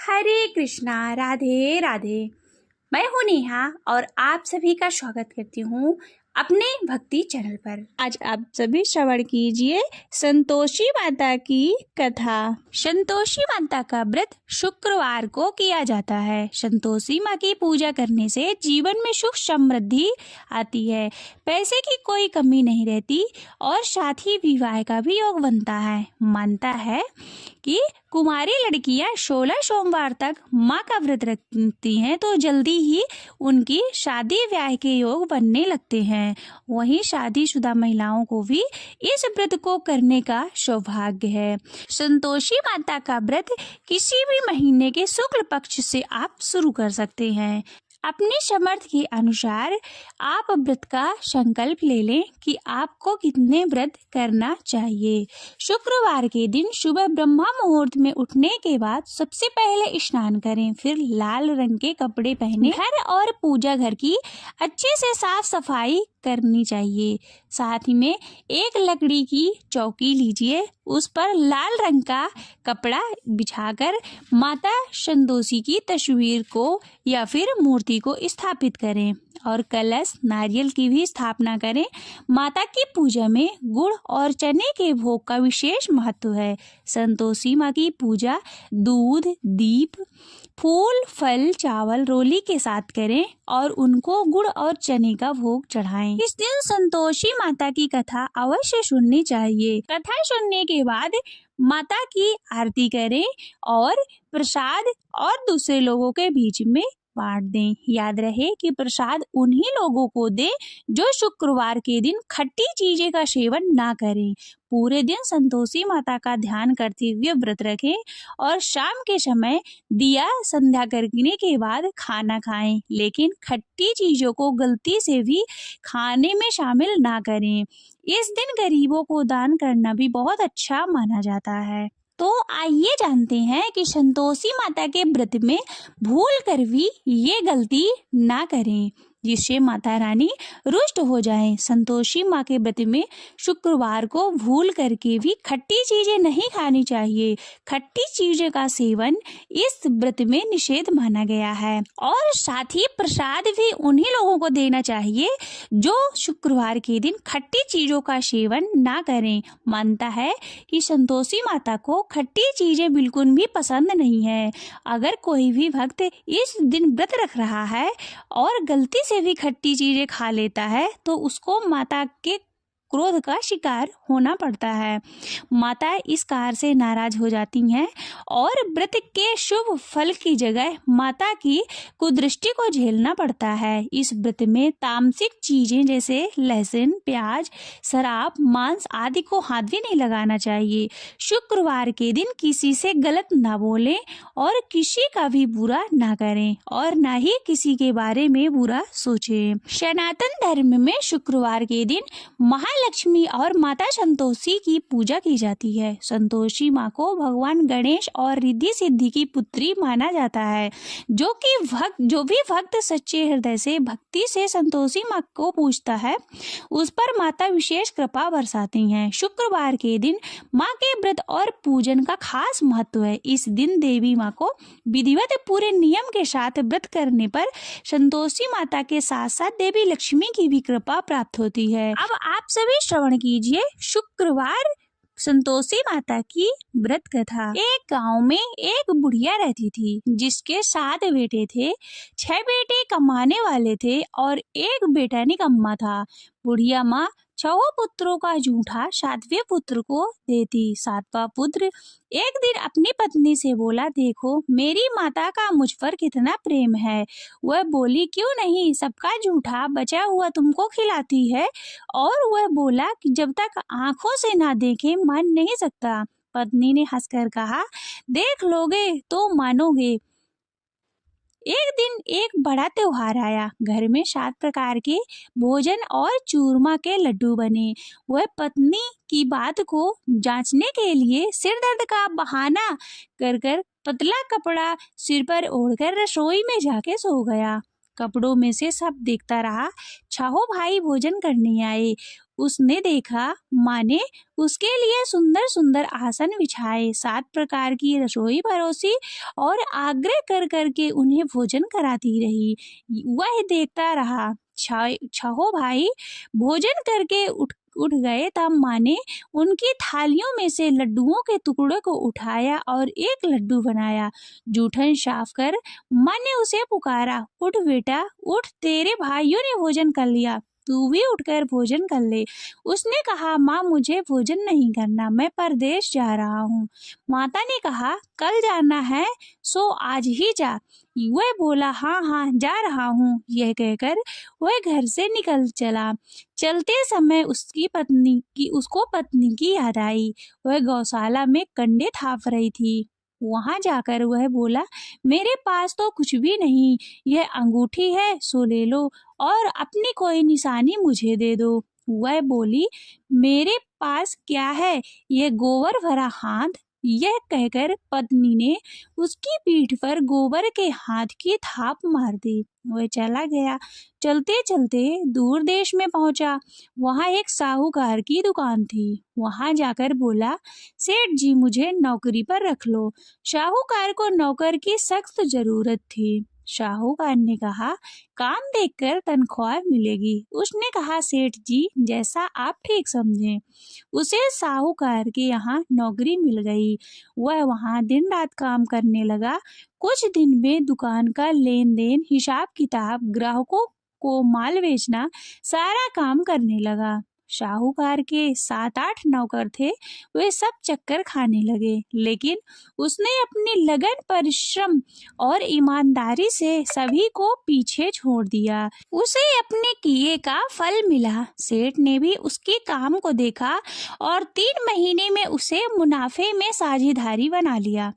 हरे कृष्णा, राधे राधे। मैं हूँ नेहा और आप सभी का स्वागत करती हूँ अपने भक्ति चैनल पर। आज आप सभी श्रवण कीजिए संतोषी माता की कथा। संतोषी माता का व्रत शुक्रवार को किया जाता है। संतोषी माँ की पूजा करने से जीवन में सुख समृद्धि आती है, पैसे की कोई कमी नहीं रहती और साथ ही विवाह का भी योग बनता है। मानता है कि कुमारी लड़कियां 16 सोमवार तक माँ का व्रत रखती हैं तो जल्दी ही उनकी शादी ब्याह के योग बनने लगते हैं। वहीं शादीशुदा महिलाओं को भी इस व्रत को करने का सौभाग्य है। संतोषी माता का व्रत किसी भी महीने के शुक्ल पक्ष से आप शुरू कर सकते हैं। अपनी समर्थ के अनुसार आप व्रत का संकल्प ले लें कि आपको कितने व्रत करना चाहिए। शुक्रवार के दिन सुबह ब्रह्मा मुहूर्त में उठने के बाद सबसे पहले स्नान करें, फिर लाल रंग के कपड़े पहने घर और पूजा घर की अच्छे से साफ सफाई करनी चाहिए। साथ ही में एक लकड़ी की चौकी लीजिए, उस पर लाल रंग का कपड़ा बिछाकर माता संतोषी की तस्वीर को या फिर मूर्ति को स्थापित करें और कलश नारियल की भी स्थापना करें। माता की पूजा में गुड़ और चने के भोग का विशेष महत्व है। संतोषी माँ की पूजा दूध, दीप, फूल, फल, चावल, रोली के साथ करें और उनको गुड़ और चने का भोग चढ़ाएं। इस दिन संतोषी माता की कथा अवश्य सुननी चाहिए। कथा सुनने के बाद माता की आरती करें और प्रसाद और दूसरे लोगों के बीच में बांट दें। याद रहे कि प्रसाद उन्हीं लोगों को दें जो शुक्रवार के दिन खट्टी चीजें का सेवन ना करें। पूरे दिन संतोषी माता का ध्यान करते हुए व्रत रखें और शाम के समय दिया संध्या करने के बाद खाना खाएं, लेकिन खट्टी चीजों को गलती से भी खाने में शामिल ना करें। इस दिन गरीबों को दान करना भी बहुत अच्छा माना जाता है। तो आइए जानते हैं कि संतोषी माता के व्रत में भूल कर भी ये गलती ना करें जिससे माता रानी रुष्ट हो जाएं। संतोषी माँ के व्रत में शुक्रवार को भूल करके भी खट्टी चीजें नहीं खानी चाहिए। खट्टी चीजें का सेवन इस व्रत में निषेध माना गया है और साथ ही प्रसाद भी उन्हीं लोगों को देना चाहिए जो शुक्रवार के दिन खट्टी चीजों का सेवन ना करें। मानता है कि संतोषी माता को खट्टी चीजें बिल्कुल भी पसंद नहीं है। अगर कोई भी भक्त इस दिन व्रत रख रहा है और गलती से भी खट्टी चीजें खा लेता है तो उसको माता के क्रोध का शिकार होना पड़ता है। माता इस कार्य से नाराज हो जाती हैं और व्रत के शुभ फल की जगह माता की कुदृष्टि को झेलना पड़ता है। इस व्रत में तामसिक चीजें जैसे लहसुन, प्याज, शराब, मांस आदि को हाथ भी नहीं लगाना चाहिए। शुक्रवार के दिन किसी से गलत ना बोलें और किसी का भी बुरा ना करें और ना ही किसी के बारे में बुरा सोचें। सनातन धर्म में शुक्रवार के दिन महालक्ष्मी और माता संतोषी की पूजा की जाती है। संतोषी माँ को भगवान गणेश और रिद्धि सिद्धि की पुत्री माना जाता है। जो भी भक्त सच्चे हृदय से भक्ति से संतोषी माँ को पूजता है उस पर माता विशेष कृपा बरसाती हैं। शुक्रवार के दिन माँ के व्रत और पूजन का खास महत्व है। इस दिन देवी माँ को विधिवत पूरे नियम के साथ व्रत करने पर संतोषी माता के साथ साथ देवी लक्ष्मी की भी कृपा प्राप्त होती है। अब आप सभी श्रवण कीजिए शुक्रवार संतोषी माता की व्रत कथा। एक गांव में एक बुढ़िया रहती थी जिसके 7 बेटे थे। 6 बेटे कमाने वाले थे और एक बेटा निकम्मा था। बुढ़िया माँ 6 पुत्रों का जूठा 7वें पुत्र को देती। 7वां पुत्र एक दिन अपनी पत्नी से बोला, देखो मेरी माता का मुझ पर कितना प्रेम है। वह बोली, क्यों नहीं, सबका जूठा बचा हुआ तुमको खिलाती है। और वह बोला कि जब तक आंखों से ना देखे मान नहीं सकता। पत्नी ने हंसकर कहा, देख लोगे तो मानोगे। एक दिन एक बड़ा त्योहार आया। घर में 7 प्रकार के भोजन और चूरमा के लड्डू बने। वह पत्नी की बात को जांचने के लिए सिर दर्द का बहाना कर पतला कपड़ा सिर पर ओढ़कर रसोई में जाके सो गया। कपड़ों में से सब देखता रहा। छहो भाई भोजन करने आए। उसने देखा माँ ने उसके लिए सुंदर सुंदर आसन बिछाए, 7 प्रकार की रसोई परोसी और आग्रह कर करके उन्हें भोजन कराती रही। वह देखता रहा। छहो भाई भोजन करके उठ गए तब माँ ने उनकी थालियों में से लड्डुओं के टुकड़े को उठाया और एक लड्डू बनाया। जूठन साफ कर माँ ने उसे पुकारा, उठ बेटा उठ, तेरे भाइयों ने भोजन कर लिया, तू भी उठकर भोजन कर ले। उसने कहा, माँ मुझे भोजन नहीं करना, मैं परदेश जा रहा हूँ। माता ने कहा, कल जाना है सो आज ही जा। वह बोला, हाँ हाँ जा रहा हूँ। यह कहकर वह घर से निकल चला। चलते समय उसको पत्नी की याद आई। वह गौशाला में कंडे थाप रही थी। वहां जाकर वह बोला, मेरे पास तो कुछ भी नहीं, यह अंगूठी है सो ले लो और अपनी कोई निशानी मुझे दे दो। वह बोली, मेरे पास क्या है, यह गोबर भरा हाथ। यह कहकर पत्नी ने उसकी पीठ पर गोबर के हाथ की थाप मार दी। वह चला गया। चलते चलते दूर देश में पहुंचा। वहां एक साहूकार की दुकान थी। वहां जाकर बोला, सेठ जी मुझे नौकरी पर रख लो। साहूकार को नौकर की सख्त जरूरत थी। साहूकार ने कहा, काम देखकर तनख्वाह मिलेगी। उसने कहा, सेठ जी जैसा आप ठीक समझें। उसे साहूकार के यहाँ नौकरी मिल गई। वह वहाँ दिन रात काम करने लगा। कुछ दिन में दुकान का लेन देन, हिसाब किताब, ग्राहकों को माल बेचना, सारा काम करने लगा। साहूकार के 7-8 नौकर थे। वे सब चक्कर खाने लगे, लेकिन उसने अपनी लगन, परिश्रम और ईमानदारी से सभी को पीछे छोड़ दिया। उसे अपने किए का फल मिला। सेठ ने भी उसके काम को देखा और 3 महीने में उसे मुनाफे में साझेदारी बना लिया।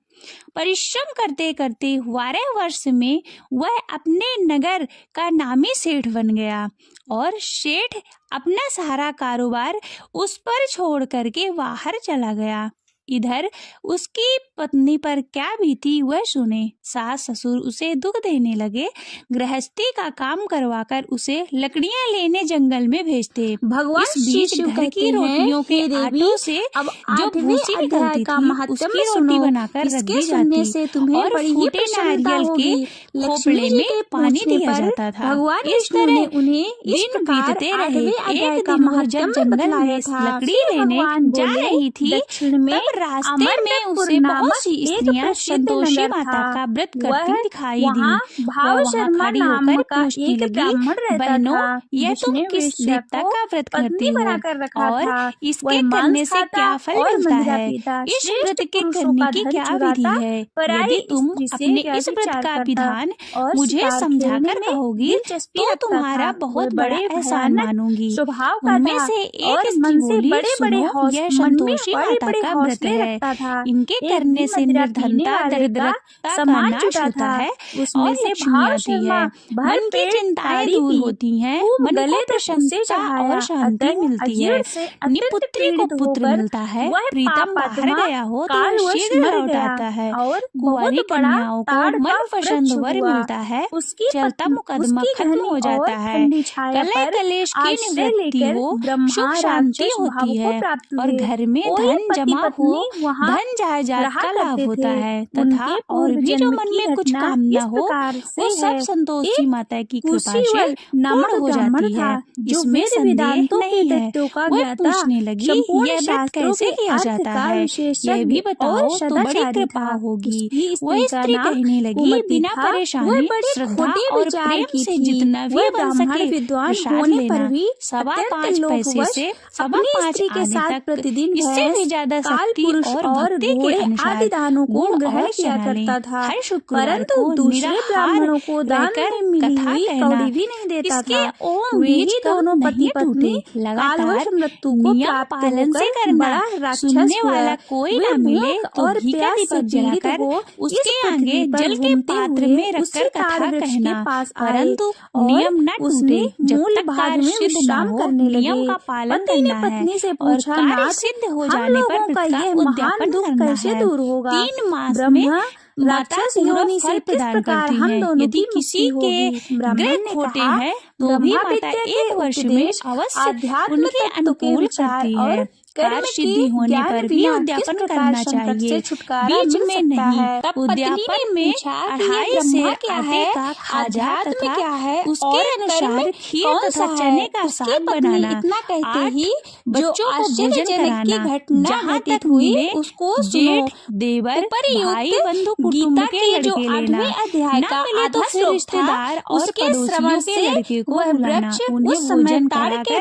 परिश्रम करते करते 12 वर्ष में वह अपने नगर का नामी सेठ बन गया और सेठ अपना सारा कारोबार उस पर छोड़ करके बाहर चला गया। इधर उसकी पत्नी पर क्या बीती वह सुने। सास ससुर उसे दुख देने लगे। गृहस्थी का काम करवाकर उसे लकड़ियां लेने जंगल में भेजते। भगवान इस बीच शिव घर की रोटियों के आटों से अब जो भूसी निकलती का थी महत्व उसकी रोटी बनाकर रख दी जाती से तुम्हें और बड़ी ही फूटे प्रसन्नता नारियल के होगी। खोपड़े में पानी दिया जाता था। भगवान इस विष्णु ने तरह उन्हें इस दिन प्रकार बीतते रहे। 8वें अध्याय एक का दिन वह महत्व जब जंगल में बतलाया था। लकड़ी फिर लेने भगवान जा बोले, रही थी दक्षिण में तब रास्ते में उसे बहुत सी स्त्रियां संतोषी माता का व्रत करती दिखाई दी। वहाँ भाव वह वहाँ शर्मा खड़ी नाम होकर का पूछने एक लगी, ब्राह्मण रहता बहनों था, यह तुम जिसने किस वेश्या देवता को का व्रत पत्नी करती हो बनाकर रखा और था। इसके वह मांस करने से खाता क्या फल और मिलता मदिरा है? पीता, इस श्रेष्ठ व्रत के पुरुषों करने का की धन क्या चुराता, विधि है? पराई यदि तुम स्त्री से अपने क्या इस व्रत विचार का करता विधान और मुझे शिकार समझाकर खेलने में कहोगी दिलचस्पी तो रखता तुम्हारा था। बहुत वह बड़ा बड़े एहसान भयानक मानूंगी। स्वभाव का उनमें था से और एक स्त्री मन से बोली, बड़े-बड़े सुनो यह मन में संतोषी माता बड़े-बड़े का व्रत हौसले है। रखता था। इनके एक करने दिन से मदिरा पीने निर्धनता, वाले का दरिद्रता का सामान नाश जुटा होता था। है उसमें और से लक्ष्मी भाव आती शर्मा है। भर मन की पेट चिंताएं ताड़ी दूर पी, होती हैं, खूब मन गले को तक उसे प्रसन्नता चढ़ाया। और शांति अतः मिलती है। अजीर्ण से अत्यंत निपुत्री को पीड़ित पुत्र होकर मिलता है। वह प्रीतम बाहर पापात्मा गया हो तो वह कालवश शीघ्र मर लौट गया आता है। और कुंवारी बहुत बड़ा कन्याओं को ताड़ का मन पसंद वृक्ष वर हुआ। मिलता है। उसकी चलता मुकदमा उसकी खत्म घनी हो और जाता है। ठंडी छाया कलह पर कलेश की आश्रय निवृत्ति लेकर हो, ब्रह्मा सुख शांति राक्षस भाव होती को है प्राप्त और हुए। घर में कोई धन पति जमा हो, पत्नी वहाँ धन जायदाद रहा का लाभ करते होता थे। है तथा उनके और पूर्व भी जो जन्म मन की में कुछ घटना कामना इस हो प्रकार से वो सब है। संतोषी एक माता की कृपा से कुशीवल नामक पूर्ण हो ब्राह्मण जाती था, है। जो इसमें वेद संदेह वेदांतों के नहीं है। तत्वों का वह ज्ञाता, पूछने लगी, संपूर्ण यह व्रत शास्त्रों कैसे के किया अर्थ जाता का है? यह विशेषज्ञ भी और बताओ तो बड़ी सदाचारी कृपा था। होगी। उसकी वह स्त्री का स्त्री नाम कहने लगी, कुमति बिना था। वह परेशानी, बड़े श्रद्धा खोटे और विचार प्रेम की से थी। जितना भी वह बन ब्राह्मण सके विद्वान प्रसाद होने लेना। पर भी 5.25 पैसे लोभवश से अपनी 5.25 स्त्री के आने साथ तक, प्रतिदिन इससे भी भैंस, ज्यादा काल शक्ति पुरुष और और भक्ति के घोड़े अनुसार आदि दानों को गुड़ ग्रहण और किया चना लें। करता था। हर शुक्रवार परंतु को दूसरे निराहार ब्राह्मणों को दान रहकर में मिली कथा हुई कहना। कौड़ी भी नहीं देता इसके था। ओम वे बीज ही कम दोनों पति नहीं पत्नी टूटे। लगातार कालवश मृत्यु को नियम प्राप्त पालन से होकर करना। बड़ा राक्षस सुनने हुआ। वाला कोई वे ना मिले भूख तो और घी का प्यास से दीपक पीड़ित जलाकर हो उसके इस आगे पृथ्वी पर जल के घूमते पात्र हुए में उसी रखकर ताड़ कथा वृक्ष के कहना। पास आए परंतु और नियम न उसने टूटे जब मूल तक भाग कार्य में सिद्ध न विश्राम हो। करने नियम लगे। का पालन पति ने करना है पत्नी से और पूछा, कार्य नाथ, सिद्ध हो हम जाने पर लोगों का व्रत का यह महान उद्यापन दुख करना कैसे है। दूर होगा? 3 मास में ब्रह्मा राक्षस योनि से किस प्रकार हम दोनों की किसी के ग्रह होते हैं तो भी माता एक वर्ष में अवश्य उनके अनुकूल करती है। कार्य सिद्धि होने पर भी उद्यापन करना चाहिए, बीच में नहीं। तब उद्यापन में 2.5 सेर आटे का खाजा तथा उसके अनुसार खीर तथा चने का साग बनाना। इतना कहते ही बच्चों को भोजन कराना। जहाँ तक हुई उसको जेठ देवर भाई बंधु कुटुंब के लड़के लेना। अध्याय का आधा फिर रिश्तेदार और पड़ोसियों के लड़के को बुलाना। उन्हें भोजन कराकर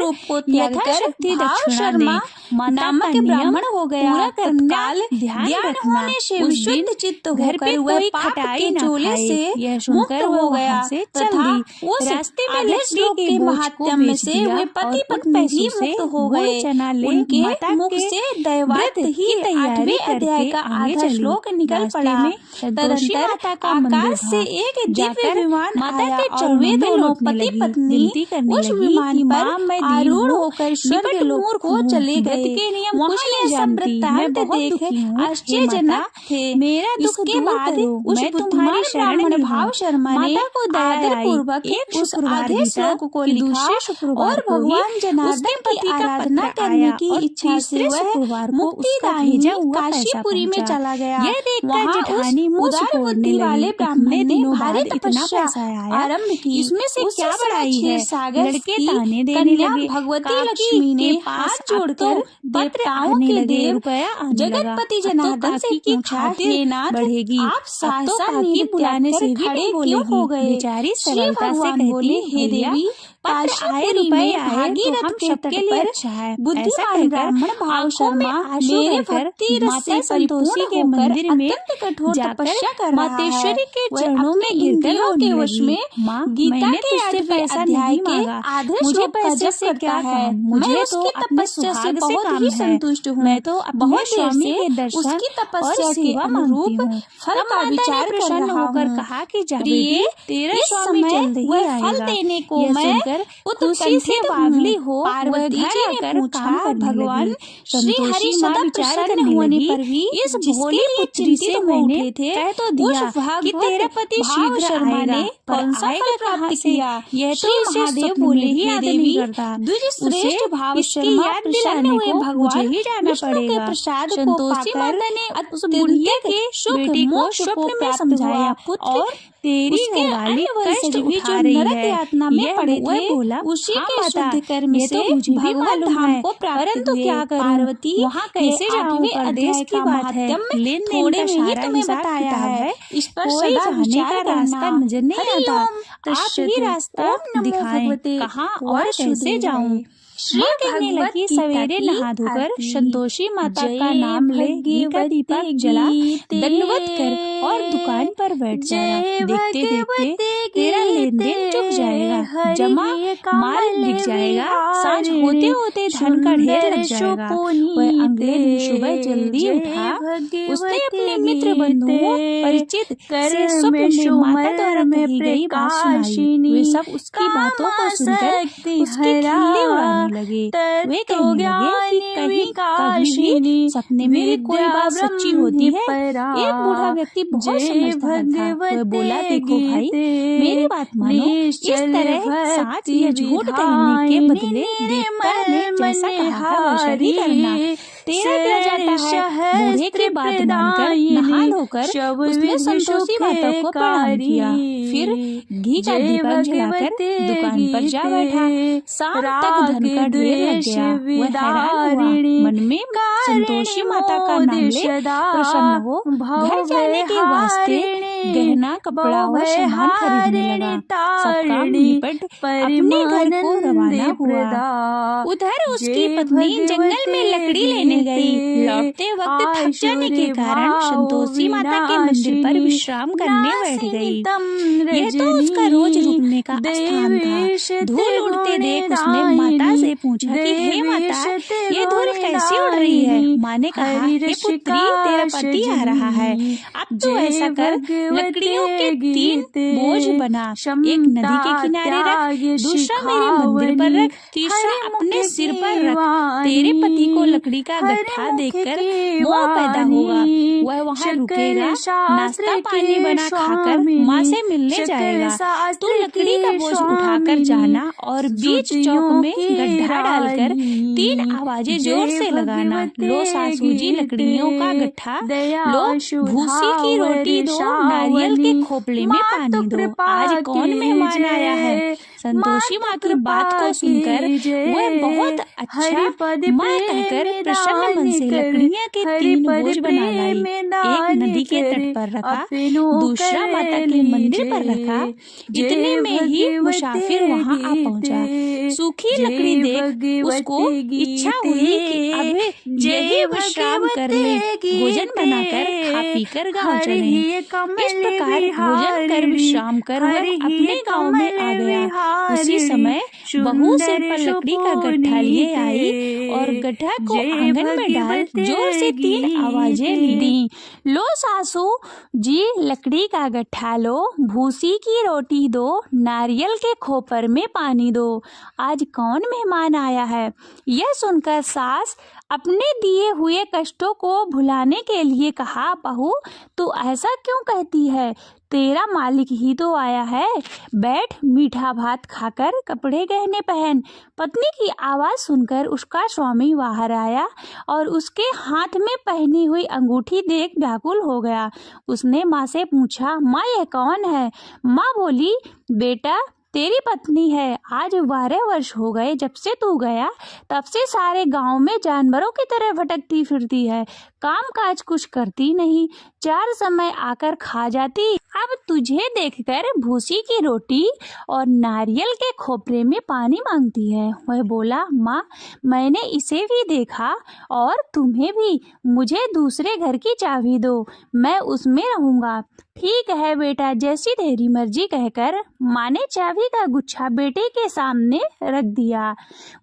यथाशक्ति दक्षिणा नामक ब्राह्मण हो गया। पूरा तत्काल ध्यान होने से शुद्ध चित्त घर पे कोई खटाई चोले से यह सुनकर हो गया से चल दी। उस रास्ते में लकड़ी के महात्म्य से वे पति पत्नी भी मुक्त हो गए। उनके मुख से दैवात ही 8वें अध्याय का आधा श्लोक निकल पड़ा। तदंतर आकाश से एक दिव्य विमान माता के चलवे दोनों पति पत्नी उस विमान पर आरूढ़ होकर स्वर्ग लोक को चले गए। वहाँ ये सब वृत्तांत देख आश्चर्यजनक थे। मेरा इसके बाद उस बुद्धिमान ब्राह्मण भाव शर्मा ने आदर पूर्वक उस आधे श्लोक को लिखा और भगवान जनार्दन की आराधना करने की इच्छा से वह मुक्तिदायी काशीपुरी में चला गया। वहाँ उस उदार बुद्धि वाले ब्राह्मण ने भारी तपस्या आरम्भ की। इसमें से क्या बड़ाई है? लड़के ताने देने लगे। भगवती लक्ष्मी ने हाथ जोड़कर देवताओं के देव जगतपति जनार्दन से पूछा, हे नाथ बढ़ेगी आप सहसा बुलाने से खड़े क्यों हो गए? बेचारी सरलता से बोले, हे देवी पत्र आए रुपए भागीरथ के तट पर अच्छा है। बुद्धिमान ब्राह्मण भाव शर्मा मेरे भक्ति रस से संतोषी के मंदिर में कठोर तपस्या कर रहा है। मातेश्वरी के चरणों में इंद्रियों के वश में गीता के 8वें अध्याय के आधे श्लोक का जप करता है। मैं उसकी तपस्या से बहुत ही संतुष्ट हूँ। मैं तो बहुत स्वामी के दर्शन उसकी तपस्या के अनुरूप फल का विचार प्रसन्न होकर कहा कि प्रिय तेरा स्वामी जल्द ही आएगा। फल देने को मैं खुशी से बावली हो। पार्वती जी ने पूछा, भगवान श्री हरि सदा प्रसन्न होने पर भी इस भोली पुत्री से मैंने कह तो दिया कि तेरा पति शीघ्र आएगा, कौन सा फल प्राप्त किया? यह तो महादेव बोले ही याद नहीं करता। द्विज श्रेष्ठ भाव शर्मा प्रसन्न हुए, भगवान ही जाना पड़ेगा। प्रसाद संतोषी माता ने उस बुढ़िया के बेटी को स्वप्न में समझाया और तेरी घरवाली कष्ट उठा रही है। यातना में पड़े थे, बोला उसी के शुद्ध कर्म से भगवान धाम को प्राप्त। परंतु क्या करूं? पार्वती वहाँ कैसे जाऊँ? परदेश की बात है, लेन देन का सारा हिसाब किताब है। इस पर सदा विचार का रास्ता नजर नहीं आता। आप ही रास्ता दिखाएं, कहाँ और कैसे जाऊँ? श्री कहने लगी, सवेरे नहा धोकर संतोषी माता का नाम ले, घी का दीपक जला, दंडवत कर और दुकान पर बैठ जाना। देखते देखते तेरा लेन देन चुक जाएगा, जमा माल बिक जाएगा, सांझ होते होते धन का ढेर लग जाएगा। वह अगले दिन सुबह जल्दी उठा। उसने अपने मित्र बंधुओं परिचित से स्वप्न में माता द्वारा कही गई बात सुनाई। वे सब उसकी बातों को सुनकर उसकी खिल्ली उड़ाने लगे। वे कहने लगे कि कहीं भी सपने में भी कोई बात सच्ची होती है। एक बूढ़ा व्यक्ति बहुत समझदार था। वह बोला, देखो भाई, मेरी बात मानो, इस तरह सच या झूठ कहने के बदले देवता ने जैसा कहा है वैसा ही करना। तेरा क्या जाता है? बूढ़े के बात मानकर नहा धोकर उसने संतोषी माता को प्रणाम किया। फिर घी का दीपक जलाकर दुकान पर जा बैठा। शाम तक धन का ढेर लग गया। वह हैरान हुआ, मन में संतोषी माता का नाम ले प्रसन्न हो घर जाने के वास्ते गहना कपड़ा और सामान खरीदने लगा। सब काम निपट अपने घर को रवाना हुआ। उधर उसकी पत्नी जंगल में लकड़ी लेने गई। लौटते वक्त थक जाने के कारण संतोषी माता के मंदिर पर विश्राम करने बैठ गई। यह तो उसका रोज रुकने का स्थान था। धूल उड़ते देख उसने माता से पूछा कि हे माता, ये धूल कैसी उड़ रही है? माँ ने कहा, हे पुत्री, तेरा पति आ रहा है। अब तो ऐसा कर, लकड़ियों के 3 बोझ बना, एक नदी के किनारे रख, दूसरा मेरे मंदिर पर रख, तीसरा अपने सिर पर रख। तेरे पति को लकड़ी का गट्ठा देखकर मोह पैदा होगा, वह वहाँ रुकेगा, नाश्ता पानी बना खाकर माँ से मिलने जाएगा। तू लकड़ी का बोझ उठाकर जाना और बीच चौक में गड्ढा डालकर 3 आवाजें जोर से लगाना, लो सासू जी लकड़ियों का गट्ठा, लो भूसी की रोटी दो, नारियल के खोपड़े में पानी दो। आज कौन मेहमान आया है? संतोषी माँ की बात को सुनकर वह बहुत अच्छा माँ कहकर प्रसन्न मन से लकड़ियाँ के 3 बोझ बना लाई। एक नदी के तट पर रखा, दूसरा माता के मंदिर पर रखा। इतने में ही मुसाफिर वहाँ आ पहुँचा। सूखी लकड़ी देख उसको इच्छा हुई कि अब यही विश्राम कर ले, भोजन बनाकर खा पीकर गाँव चले। इस प्रकार भोजन कर विश्राम कर वह अपने गाँव में आ गया। उसी समय बहू सिर पर लकड़ी का गट्ठा लिए आई और गड्ढा को आंगन में डाल जोर से 3 आवाजें दी, लो सासू जी लकड़ी का गट्ठा लो, भूसी की रोटी दो, नारियल के खोपर में पानी दो। आज कौन मेहमान आया है? यह सुनकर सास अपने दिए हुए कष्टों को भुलाने के लिए कहा, बहू तू ऐसा क्यों कहती है? तेरा मालिक ही तो आया है, बैठ मीठा भात खाकर कपड़े गहने पहन। पत्नी की आवाज़ सुनकर उसका स्वामी बाहर आया और उसके हाथ में पहनी हुई अंगूठी देख व्याकुल हो गया। उसने माँ से पूछा, माँ यह कौन है? माँ बोली, बेटा तेरी पत्नी है, आज 12 वर्ष हो गए जब से तू गया, तब से सारे गांव में जानवरों की तरह भटकती फिरती है, काम काज कुछ करती नहीं, 4 समय आकर खा जाती। अब तुझे देखकर भूसी की रोटी और नारियल के खोपरे में पानी मांगती है। वह बोला, माँ मैंने इसे भी देखा और तुम्हें भी, मुझे दूसरे घर की चाबी दो, मैं उसमें रहूंगा। ठीक है बेटा, जैसी तेरी मर्जी कहकर माँ ने चाबी का गुच्छा बेटे के सामने रख दिया।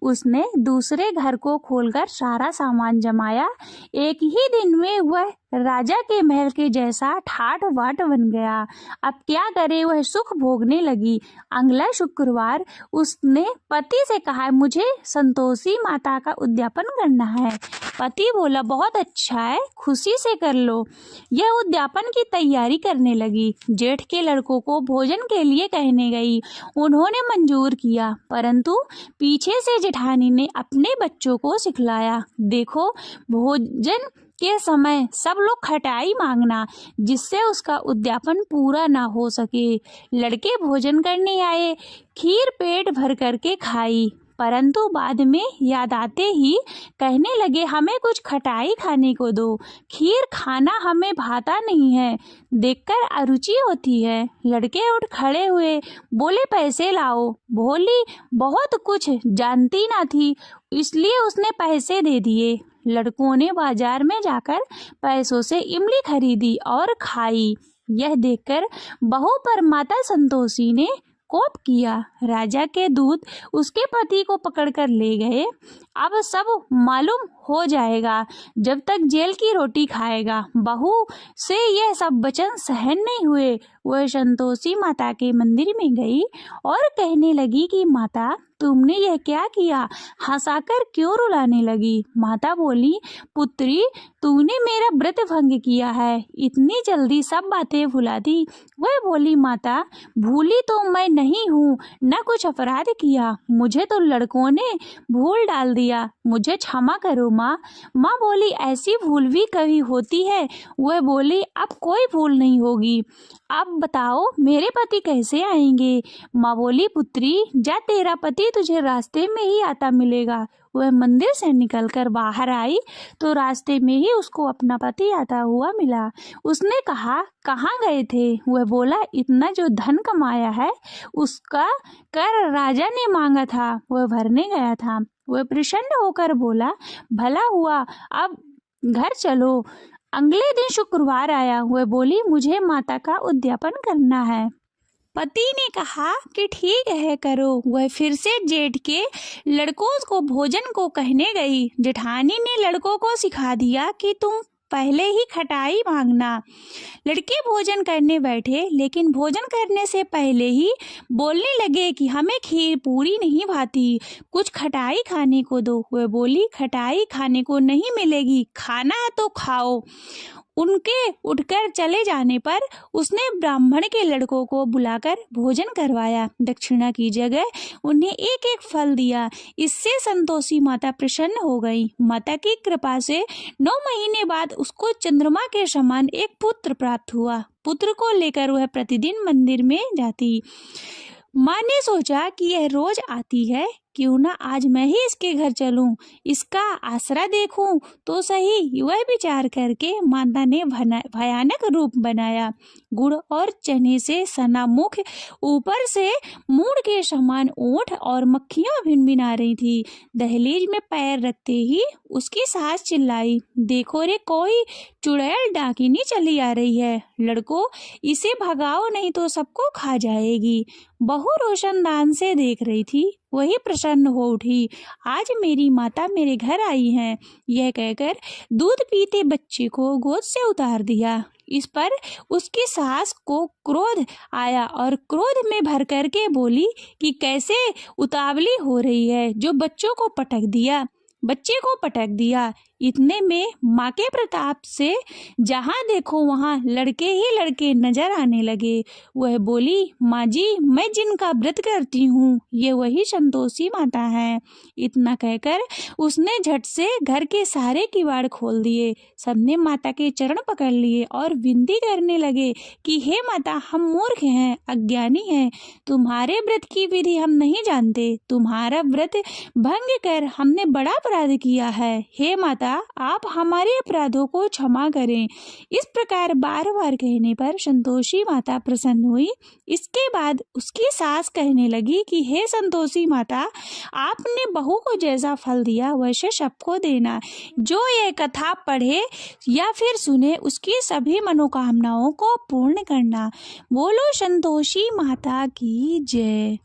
उसने दूसरे घर को खोलकर सारा सामान जमाया। एक ही दिन में वह राजा के महल के जैसा ठाठ बाट बन गया। अब क्या करे, वह सुख भोगने लगी। अगला शुक्रवार उसने पति से कहा, मुझे संतोषी माता का उद्यापन करना है। पति बोला, बहुत अच्छा है, खुशी से कर लो। यह उद्यापन की तैयारी करने लगी। जेठ के लड़कों को भोजन के लिए कहने गई। उन्होंने मंजूर किया, परंतु पीछे से जेठानी ने अपने बच्चों को सिखलाया, देखो भोजन के समय सब लोग खटाई मांगना, जिससे उसका उद्यापन पूरा ना हो सके। लड़के भोजन करने आए, खीर पेट भर करके खाई, परंतु बाद में याद आते ही कहने लगे, हमें कुछ खटाई खाने को दो, खीर खाना हमें भाता नहीं है, देखकर अरुचि होती है। लड़के उठ खड़े हुए, बोले, पैसे लाओ। भोली बहुत कुछ जानती ना थी, इसलिए उसने पैसे दे दिए। लड़कों ने बाजार में जाकर पैसों से इमली खरीदी और खाई। यह देखकर बहू पर माता संतोषी ने कोप किया। राजा के दूत उसके पति को पकड़कर ले गए। अब सब मालूम हो जाएगा जब तक जेल की रोटी खाएगा। बहू से यह सब वचन सहन नहीं हुए। वह संतोषी माता के मंदिर में गई और कहने लगी कि माता तुमने यह क्या किया, हंसाकर क्यों रुलाने लगी। माता बोली, पुत्री तूने मेरा व्रत भंग किया है, इतनी जल्दी सब बातें भुला दी। वह बोली, माता भूली तो मैं नहीं हूँ, न कुछ अपराध किया, मुझे तो लड़कों ने भूल डाल दिया, मुझे क्षमा करो माँ। माँ बोली, ऐसी भूल भी कभी होती है। वह बोली, अब कोई भूल नहीं होगी, अब बताओ मेरे पति कैसे आएंगे। माँ बोली, पुत्री जा, तेरा पति तुझे रास्ते में ही आता मिलेगा। वह मंदिर से निकलकर बाहर आई तो रास्ते में ही उसको अपना पति आता हुआ मिला। उसने कहा, कहाँ गए थे। वह बोला, इतना जो धन कमाया है उसका कर राजा ने मांगा था, वह भरने गया था। वह प्रसन्न होकर बोला, भला हुआ, अब घर चलो। अगले दिन शुक्रवार आया। वह बोली, मुझे माता का उद्यापन करना है। पति ने कहा कि ठीक है करो। वह फिर से जेठ के लड़कों को भोजन को कहने गई। जेठानी ने लड़कों को सिखा दिया कि तुम पहले ही खटाई मांगना। लड़के भोजन करने बैठे, लेकिन भोजन करने से पहले ही बोलने लगे कि हमें खीर पूरी नहीं भाती, कुछ खटाई खाने को दो। वह बोली, खटाई खाने को नहीं मिलेगी, खाना है तो खाओ। उनके उठकर चले जाने पर उसने ब्राह्मण के लड़कों को बुलाकर भोजन करवाया। दक्षिणा की जगह उन्हें एक एक फल दिया। इससे संतोषी माता प्रसन्न हो गई। माता की कृपा से 9 महीने बाद उसको चंद्रमा के समान एक पुत्र प्राप्त हुआ। पुत्र को लेकर वह प्रतिदिन मंदिर में जाती। माँ ने सोचा कि यह रोज आती है, क्यों ना आज मैं ही इसके घर चलूं, इसका आसरा देखूं तो सही। वह विचार करके माता ने भयानक रूप बनाया। गुड़ और चने से सना मुख, ऊपर से मूढ़ के समान ओंठ और मक्खियां भिनभिना रही थी। दहलीज में पैर रखते ही उसकी सास चिल्लाई, देखो रे, कोई चुड़ैल डाकिनी चली आ रही है, लड़को इसे भगाओ नहीं तो सबको खा जाएगी। बहू रोशनदान से देख रही थी, वही प्रसन्न हो उठी। आज मेरी माता मेरे घर आई हैं, यह कहकर दूध पीते बच्चे को गोद से उतार दिया। इस पर उसकी सास को क्रोध आया और क्रोध में भर करके बोली कि कैसे उतावली हो रही है, जो बच्चे को पटक दिया। इतने में माँ के प्रताप से जहाँ देखो वहाँ लड़के ही लड़के नजर आने लगे। वह बोली, माँ जी, मैं जिनका व्रत करती हूँ ये वही संतोषी माता है। इतना कहकर उसने झट से घर के सारे किवाड़ खोल दिए। सबने माता के चरण पकड़ लिए और विनती करने लगे कि हे माता, हम मूर्ख हैं, अज्ञानी हैं, तुम्हारे व्रत की विधि हम नहीं जानते, तुम्हारा व्रत भंग कर हमने बड़ा अपराध किया है। हे माता, आप हमारे अपराधों को क्षमा करें। इस प्रकार बार बार कहने पर संतोषी माता प्रसन्न हुई। इसके बाद उसकी सास कहने लगी कि हे संतोषी माता, आपने बहू को जैसा फल दिया वैसे सबको देना। जो यह कथा पढ़े या फिर सुने उसकी सभी मनोकामनाओं को पूर्ण करना। बोलो संतोषी माता की जय।